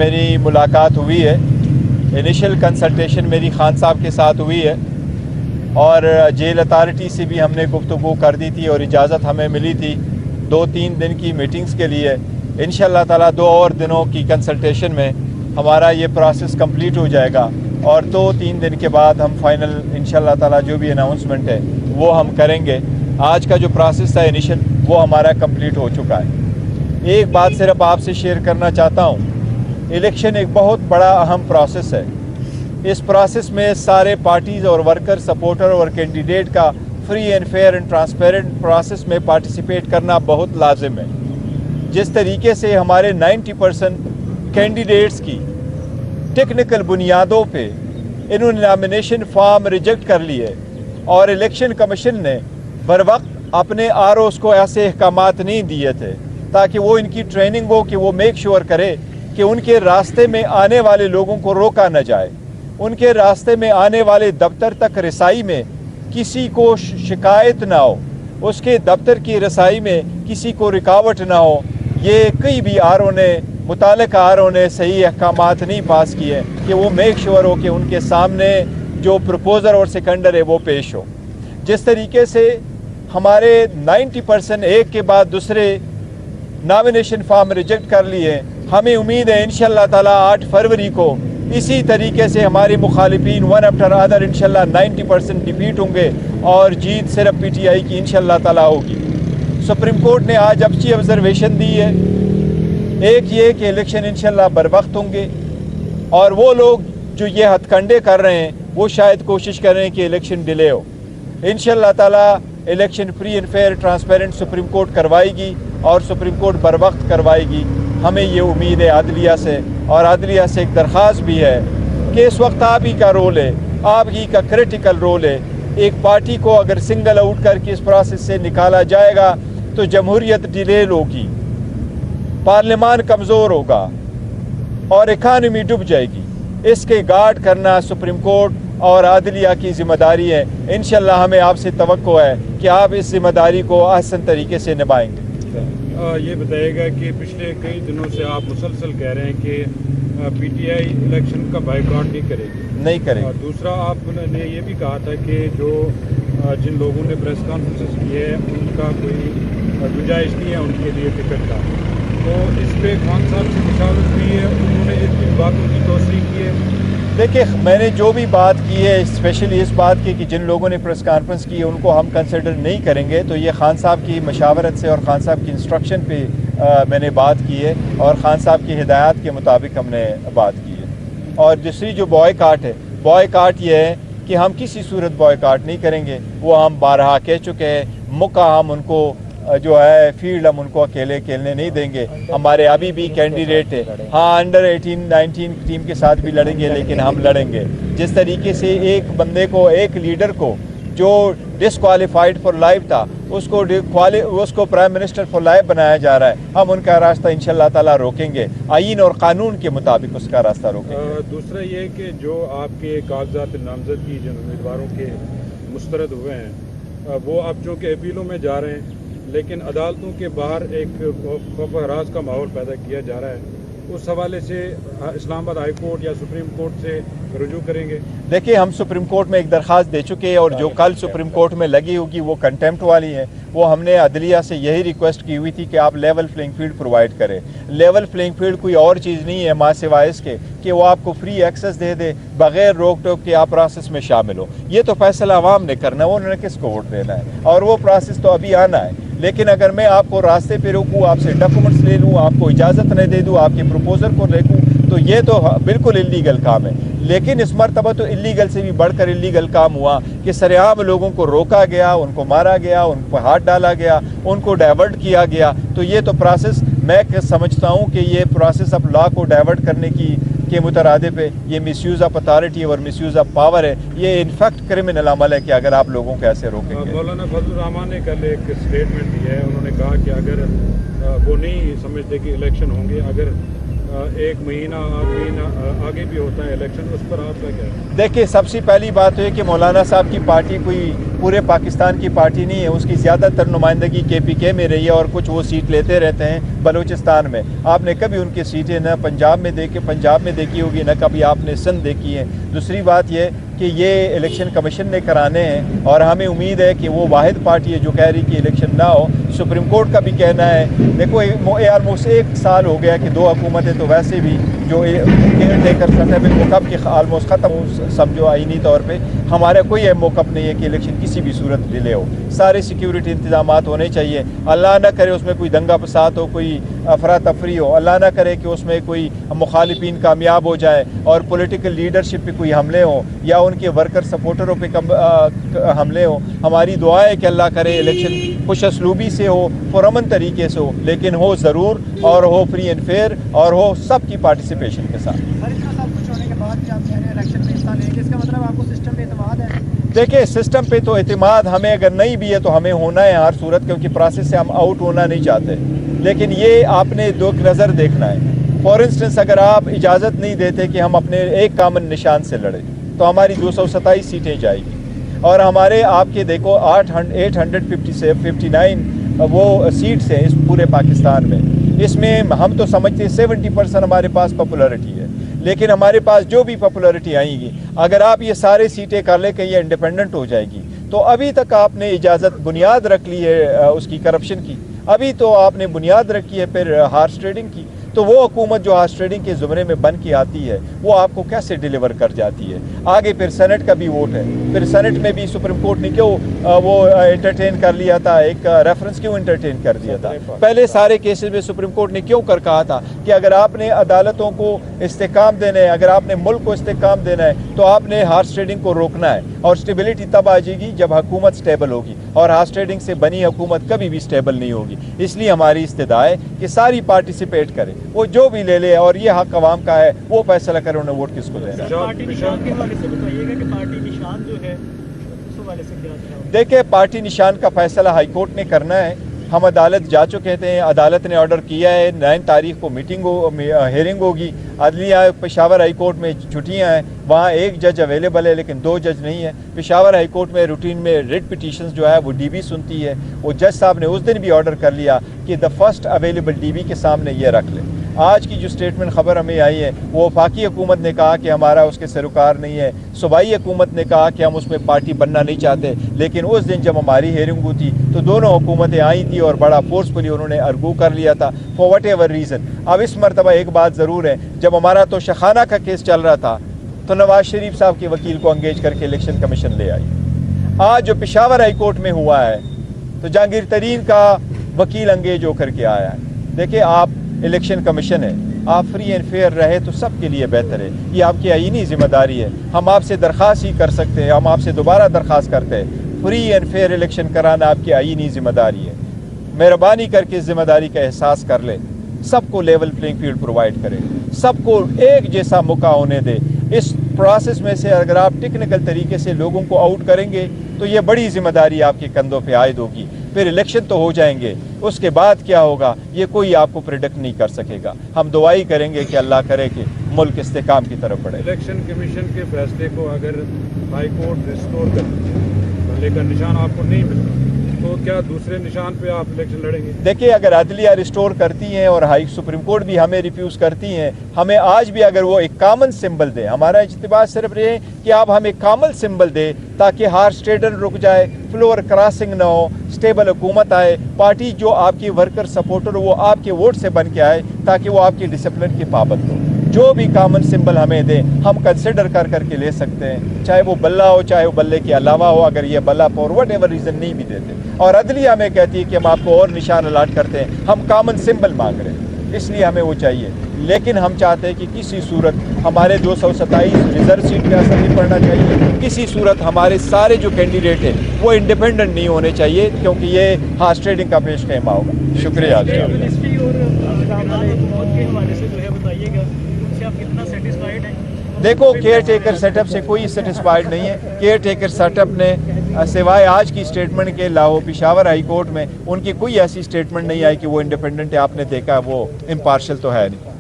میری ملاقات ہوئی ہے، انیشل کنسلٹیشن میری خان صاحب کے ساتھ ہوئی ہے، اور جیل اتھارٹی سے بھی ہم نے گفتگو کر دی تھی اور اجازت ہمیں ملی تھی 2-3 دن کی میٹنگز کے لیے۔ انشاءاللہ تعالیٰ 2 اور دنوں کی کنسلٹیشن میں ہمارا یہ پروسیس کمپلیٹ ہو جائے گا، اور 2-3 دن کے بعد ہم فائنل انشاءاللہ تعالیٰ جو بھی اناؤنسمنٹ ہے وہ ہم کریں گے۔ آج کا جو پروسیس تھا انیشل وہ ہمارا کمپلیٹ ہو چکا ہے۔ ایک بات صرف آپ سے شیئر کرنا چاہتا ہوں، الیکشن ایک بہت بڑا اہم پروسیس ہے۔ اس پروسیس میں سارے پارٹیز اور ورکر، سپورٹر اور کینڈیڈیٹ کا free and fair and transparent process میں پارٹیسپیٹ کرنا بہت لازم ہے۔ جس طریقے سے ہمارے 90% کینڈیڈیٹس کی ٹیکنیکل بنیادوں پہ انہوں نے نامینیشن فارم ریجیکٹ کر لیے، اور الیکشن کمیشن نے بروقت اپنے ROs کو ایسے احکامات نہیں دیے تھے تاکہ وہ ان کی ٹریننگ ہو کہ وہ میک شور کرے کہ ان کے راستے میں آنے والے لوگوں کو روکا نہ جائے، ان کے راستے میں آنے والے دفتر تک رسائی میں کسی کو شکایت نہ ہو، اس کے دفتر کی رسائی میں کسی کو رکاوٹ نہ ہو۔ یہ کئی بھی متعلقہ RO نے صحیح احکامات نہیں پاس کیے کہ وہ میک شور ہو کہ ان کے سامنے جو پروپوزر اور سیکنڈر ہے وہ پیش ہو۔ جس طریقے سے ہمارے 90% ایک کے بعد دوسرے نامینیشن فارم ریجیکٹ کر لیے، ہمیں امید ہے انشاءاللہ تعالیٰ 8 فروری کو اسی طریقے سے ہمارے مخالفین ون آفٹر ادر انشاءاللہ 90% ڈیفیٹ ہوں گے، اور جیت صرف PTI کی انشاءاللہ تعالیٰ ہوگی۔ سپریم کورٹ نے آج اچھی آبزرویشن دی ہے، ایک یہ کہ الیکشن انشاءاللہ بروقت ہوں گے، اور وہ لوگ جو یہ ہتھ کنڈے کر رہے ہیں وہ شاید کوشش کر رہے ہیں کہ الیکشن ڈیلے ہو۔ انشاءاللہ تعالیٰ election free and fair transparent Supreme Court کروائے گی، اور سپریم کورٹ بروقت کروائے گی، ہمیں یہ امید ہے عدلیہ سے۔ اور عدلیہ سے ایک درخواست بھی ہے کہ اس وقت آپ ہی کا رول ہے، آپ ہی کا کریٹیکل رول ہے۔ ایک پارٹی کو اگر سنگل آؤٹ کر کے اس پروسیس سے نکالا جائے گا تو جمہوریت ڈیلیل ہوگی، پارلیمان کمزور ہوگا، اور اکانومی ڈوب جائے گی۔ اس کے گارڈ کرنا سپریم کورٹ اور عدلیہ کی ذمہ داری ہے۔ انشاءاللہ ہمیں آپ سے توقع ہے کہ آپ اس ذمہ داری کو احسن طریقے سے نبھائیں گے۔ یہ بتائے گا کہ پچھلے کئی دنوں سے آپ مسلسل کہہ رہے ہیں کہ PTI الیکشن کا بائیکاٹ نہیں کرے گی، نہیں کرے گی۔ دوسرا آپ نے یہ بھی کہا تھا کہ جن لوگوں نے پریس کانفرنسز کی ہے ان کا کوئی گنجائش نہیں ہے ان کے لیے ٹکٹ کا، تو اس پہ خان صاحب سے مشاورت ہوئی ہے، انہوں نے ان باتوں کی توثیق کی ہے؟ دیکھیں، میں نے جو بھی بات کی ہے اسپیشلی اس بات کی کہ جن لوگوں نے پریس کانفرنس کی ہے ان کو ہم کنسیڈر نہیں کریں گے، تو یہ خان صاحب کی مشاورت سے اور خان صاحب کی انسٹرکشن پہ میں نے بات کی ہے، اور خان صاحب کی ہدایات کے مطابق ہم نے بات کی ہے۔ اور دوسری جو بوائے کاٹ یہ ہے کہ ہم کسی صورت بوائے کاٹ نہیں کریں گے، وہ ہم بارہا کہہ چکے ہیں۔ موقع ہم ان کو جو ہے فیلڈ ہم ان کو اکیلے کھیلنے نہیں دیں گے۔ ہمارے ابھی بھی کینڈیڈیٹ ہے، ہاں انڈر 18-19 ٹیم کے ساتھ بھی لڑیں گے، لیکن ہم لڑیں گے۔ جس طریقے سے ایک بندے کو، ایک لیڈر کو جو ڈسکوالیفائڈ فار لائف تھا اس کو پرائم منسٹر فار لائف بنایا جا رہا ہے، ہم ان کا راستہ انشاءاللہ تعالیٰ روکیں گے، آئین اور قانون کے مطابق اس کا راستہ روکیں گے۔ دوسرا یہ کہ جو آپ کے کاغذات نامزدگی جن امیدواروں کے مسترد ہوئے ہیں وہ اب چونکہ اپیلوں میں جا رہے ہیں، لیکن عدالتوں کے باہر ایک خوف و ہراس کا ماحول پیدا کیا جا رہا ہے، اس حوالے سے اسلام آباد ہائی کورٹ یا سپریم کورٹ سے رجوع کریں گے؟ دیکھیں، ہم سپریم کورٹ میں ایک درخواست دے چکے ہیں، اور جو کل سپریم کورٹ میں لگی ہوگی وہ کنٹیمپٹ والی ہے۔ وہ ہم نے عدلیہ سے یہی ریکویسٹ کی ہوئی تھی کہ آپ لیول پلینگ فیلڈ پرووائڈ کریں۔ لیول پلینگ فیلڈ کوئی اور چیز نہیں ہے ماں سوائے اس کے کہ وہ آپ کو فری ایکسس دے دے بغیر روک ٹوک کے آپ پروسیس میں شامل ہو۔ یہ تو فیصلہ عوام نے کرنا ہے، انہوں نے کس کو ووٹ دینا ہے، اور وہ پروسیس تو ابھی آنا ہے۔ لیکن اگر میں آپ کو راستے پہ روکوں، آپ سے ڈاکومنٹس لے لوں، آپ کو اجازت نہ دے دوں، آپ کے پروپوزر کو دیکھوں، تو یہ تو بالکل اللیگل کام ہے۔ لیکن اس مرتبہ تو اللیگل سے بھی بڑھ کر اللیگل کام ہوا کہ سرعام لوگوں کو روکا گیا، ان کو مارا گیا، ان کو ہاتھ ڈالا گیا، ان کو ڈائیورٹ کیا گیا۔ تو یہ تو پروسیس، میں سمجھتا ہوں کہ یہ پروسیس اب لا کو ڈائیورٹ کرنے کے مترادف ہے۔ یہ مس یوز آف اتھارٹی اور مس یوز آف پاور ہے، یہ انفیکٹ کرمنل عمل ہے کہ اگر آپ لوگوں کو ایسے روکیں گے۔ مولانا فضل الرحمان نے کل ایک اسٹیٹمنٹ دی ہے، انہوں نے کہا کہ اگر وہ نہیں سمجھتے کہ الیکشن ہوں گے، اگر 1 مہینہ آگے بھی ہوتا ہے الیکشن، اس پر آپ کا کیا ہے؟ دیکھیں، سب سے پہلی بات ہے کہ مولانا صاحب کی پارٹی کوئی पूरे पाकिस्तान की पार्टी नहीं है, उसकी ज़्यादातर नुमाइंदगी KPK में रही है और कुछ वो सीट लेते रहते हैं बलूचिस्तान में। आपने कभी उनकी सीटें न पंजाब में देखी होगी, न कभी आपने सिंध देखी है। दूसरी बात ये कि ये इलेक्शन कमीशन ने कराने हैं और हमें उम्मीद है कि वो वाहिद पार्टी है जो कह रही कि इलेक्शन ना हो। सुप्रीम कोर्ट का भी कहना है, देखो ऑलमोस्ट 1 साल हो गया कि 2 हुकूमतें तो वैसे भी जो केयर टेकर मौक़ के ऑलमोस्ट ख़त्म समझो आइनी तौर पे। हमारा कोई मौक़ नहीं है कि इलेक्शन किसी भी सूरत डिले हो। सारे सिक्योरिटी इंतजामात होने चाहिए। अल्लाह ना करे उसमें कोई दंगा फसाद हो, कोई अफरा तफरी हो, अल्लाह ना करे कि उसमें कोई मुखालिफिन कामयाब हो जाए और पॉलिटिकल लीडरशिप पे कोई हमले हो या उनके वर्कर सपोर्टरों पे हमले हो। हमारी दुआ है कि अल्लाह करे इलेक्शन खुश असलूबी से हो, पुरअमन तरीके से हो, लेकिन हो ज़रूर और हो फ्री एंड फेयर और हो सबकी पार्टिसिपेशन के साथ। देखिए, सिस्टम पे तो एतमाद हमें अगर नहीं भी है तो हमें होना है हर सूरत, क्योंकि प्रोसेस से हम आउट होना नहीं चाहते। लेकिन ये आपने दो नज़र देखना है। फॉर इंस्टेंस, अगर आप इजाज़त नहीं देते कि हम अपने एक कामन निशान से लड़े तो हमारी 227 सीटें जाएगी और हमारे आपके देखो 859 वो सीट्स हैं इस पूरे पाकिस्तान में। इसमें हम तो समझते हैं 70% हमारे पास पॉपुलरिटी है, लेकिन हमारे पास जो भी पॉपुलरिटी आएगी, अगर आप ये सारे सीटें कर ले कि ये इंडिपेंडेंट हो जाएगी, तो अभी तक आपने इजाज़त बुनियाद रख ली है उसकी करप्शन की, अभी तो आपने बुनियाद रखी है फिर हार्स ट्रेडिंग की। तो वो हुकूमत जो हार्स ट्रेडिंग के ज़ुमरे में बन के आती है वो आपको कैसे डिलीवर कर जाती है। आगे फिर सेनेट का भी वोट है, फिर सेनेट में भी सुप्रीम कोर्ट ने क्यों वो एंटरटेन कर लिया था, एक रेफरेंस क्यों एंटरटेन कर दिया था। पहले सारे केसेस में सुप्रीम कोर्ट ने क्यों कहा था कि अगर आपने अदालतों को इस्तेकाम देना है, अगर आपने मुल्क को इस्तेकाम देना है तो आपने हार्स ट्रेडिंग को रोकना है। और स्टेबिलिटी तब आ जाएगी जब हुकूमत स्टेबल होगी, और हार्स ट्रेडिंग से बनी हुकूमत कभी भी स्टेबल नहीं होगी। इसलिए हमारी इस्तदा है कि सारी पार्टिसिपेट करें, वो जो भी ले ले, और ये हक अवाम का है, वो फैसला करें उन्हें वोट किसको देना है। पार्टी निशान के हवाले से बताइएगा कि पार्टी निशान जो है उस हवाले से क्या? देखिए, पार्टी निशान का फैसला हाई कोर्ट ने करना है। हम अदालत जा चुके थे, अदालत ने ऑर्डर किया है 9 तारीख को हेयरिंग होगी। अदलिया पेशावर हाई कोर्ट में छुट्टियां हैं, वहाँ 1 जज अवेलेबल है लेकिन 2 जज नहीं है। पेशावर हाई कोर्ट में रूटीन में रिट पिटीशंस जो है वो DB सुनती है। वो जज साहब ने उस दिन भी ऑर्डर कर लिया कि द फर्स्ट अवेलेबल DB के सामने ये रख लें। आज की जो स्टेटमेंट खबर हमें आई है वो वफाकी हुकूमत ने कहा कि हमारा उसके सरोकार नहीं है, सूबाई हुकूमत ने कहा कि हम उसमें पार्टी बनना नहीं चाहते। लेकिन उस दिन जब हमारी हेयरिंग हुई थी तो दोनों हुकूमतें आई थी और बड़ा फोर्सफुली उन्होंने आर्गू कर लिया था फॉर वट एवर रीज़न। अब इस मरतबा एक बात ज़रूर है, जब हमारा तो शखाना का केस चल रहा था तो नवाज शरीफ साहब के वकील को एंगेज करके इलेक्शन कमीशन ले आई। आज जो पेशावर हाई कोर्ट में हुआ है तो जहांगीर तरीन का वकील एंगेज होकर के आया है। देखिए, आप इलेक्शन कमीशन है, आप फ्री एंड फेयर रहे तो सबके लिए बेहतर है। ये आपकी आईनी जिम्मेदारी है। हम आपसे दरख्वास्त ही कर सकते हैं, हम आपसे दोबारा दरख्वास्त करते हैं, फ्री एंड फेयर इलेक्शन कराना आपकी आईनी जिम्मेदारी है। मेहरबानी करके इस जिम्मेदारी का एहसास कर ले, सबको लेवल प्लेइंग फील्ड प्रोवाइड करें, सबको एक जैसा मौका होने दे। इस प्रोसेस में से अगर आप टेक्निकल तरीके से लोगों को आउट करेंगे तो ये बड़ी जिम्मेदारी आपके कंधों पे आयद होगी। फिर इलेक्शन तो हो जाएंगे, उसके बाद क्या होगा ये कोई आपको प्रेडिक्ट नहीं कर सकेगा। हम दुआई करेंगे कि अल्लाह करे कि मुल्क इस्तेकाम की तरफ बढ़े। इलेक्शन कमीशन के फैसले को अगर हाई कोर्ट रिस्टोर कर लेकर निशान आपको नहीं मिलता तो क्या दूसरे निशान पे आप इलेक्शन लड़ेंगे? देखिए, अगर अदलिया रिस्टोर करती हैं और सुप्रीम कोर्ट भी हमें रिफ्यूज़ करती हैं, हमें आज भी अगर वो एक कॉमन सिंबल दे, हमारा इज्तिमा सिर्फ ये कि आप हमें कॉमन सिंबल दे ताकि हार्स ट्रेडर रुक जाए, फ्लोर क्रॉसिंग ना हो, स्टेबल हुकूमत आए, पार्टी जो आपकी वर्कर सपोर्टर वो आपके वोट से बन के आए ताकि वो आपकी डिसिप्लिन की पाबंद हो। जो भी कॉमन सिंबल हमें दे हम कंसिडर कर करके ले सकते हैं, चाहे वो बल्ला हो चाहे वो बल्ले के अलावा हो। अगर ये बल्ला फॉर वट एवर रीज़न नहीं भी देते और अदलिया हमें कहती है कि हम आपको और निशान अलाट करते हैं, हम कॉमन सिंबल मांग रहे हैं, इसलिए हमें वो चाहिए। लेकिन हम चाहते हैं कि किसी सूरत हमारे 227 रिजर्व सीट पे असर नहीं पड़ना चाहिए, किसी सूरत हमारे सारे जो कैंडिडेट हैं वो इंडिपेंडेंट नहीं होने चाहिए, क्योंकि ये हार्स ट्रेडिंग का पेश ख़ैमा होगा। शुक्रिया। देखो, केयर टेकर सेटअप से कोई सेटिस्फाइड नहीं है। केयर टेकर सेटअप ने सिवाय आज की स्टेटमेंट के लाहौर पेशावर हाई कोर्ट में उनकी कोई ऐसी स्टेटमेंट नहीं आई कि वो इंडिपेंडेंट है। आपने देखा वो इम्पार्शल तो है नहीं।